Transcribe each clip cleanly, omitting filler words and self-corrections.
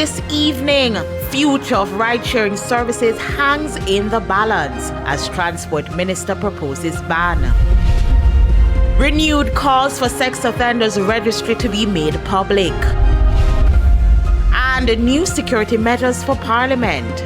this evening, future of ride-sharing services hangs in the balance as Transport Minister proposes ban. Renewed calls for sex offenders registry to be made public. And new security measures for Parliament.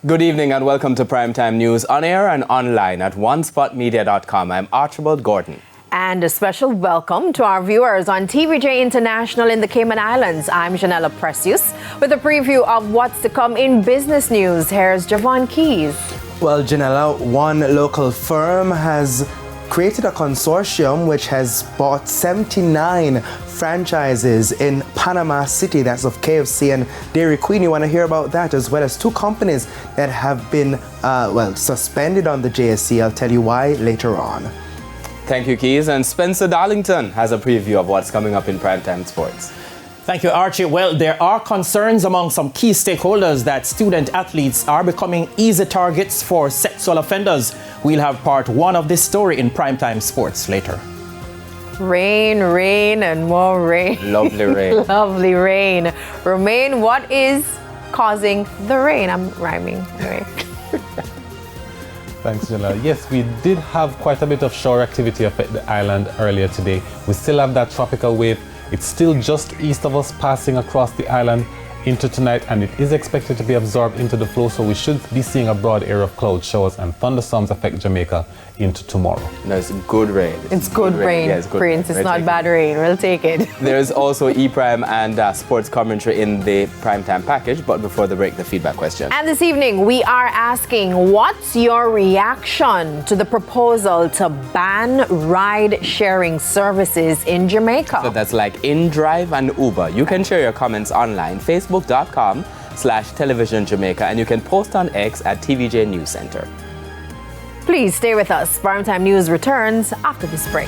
Good evening and welcome to Primetime News on air and online at onespotmedia.com. I'm Archibald Gordon. And a special welcome to our viewers on TVJ International in the Cayman Islands. I'm Janella Precious with a preview of what's to come in business news. Here's Javon Keys. Well, Janella, one local firm has created a consortium which has bought 79 franchises in Panama City. That's of KFC and Dairy Queen. You want to hear about that, as well as two companies that have been, suspended on the JSC. I'll tell you why later on. Thank you, Keys. And Spencer Darlington has a preview of what's coming up in Primetime Sports. Thank you, Archie. Well, there are concerns among some key stakeholders that student athletes are becoming easy targets for sexual offenders. We'll have part one of this story in Primetime Sports later. Rain, rain, and more rain. Lovely rain. Lovely rain. Romain, what is causing the rain? I'm rhyming. Anyway. Thanks, Janella. Yes, we did have quite a bit of shower activity affect the island earlier today. We still have that tropical wave. It's still just east of us, passing across the island into tonight, and it is expected to be absorbed into the flow, so we should be seeing a broad area of cloud showers and thunderstorms affect Jamaica into tomorrow. No, it's good rain. It's good rain. Yeah, it's good Prince. rain. It's not bad rain. We'll take it. There's also E-Prime and sports commentary in the Primetime package, but before the break, the feedback question. And this evening, we are asking, what's your reaction to the proposal to ban ride-sharing services in Jamaica? So that's like InDrive and Uber. You can share your comments online, facebook.com/television Jamaica, and you can post on X at TVJ News Center. Please stay with us. Primetime News returns after this break.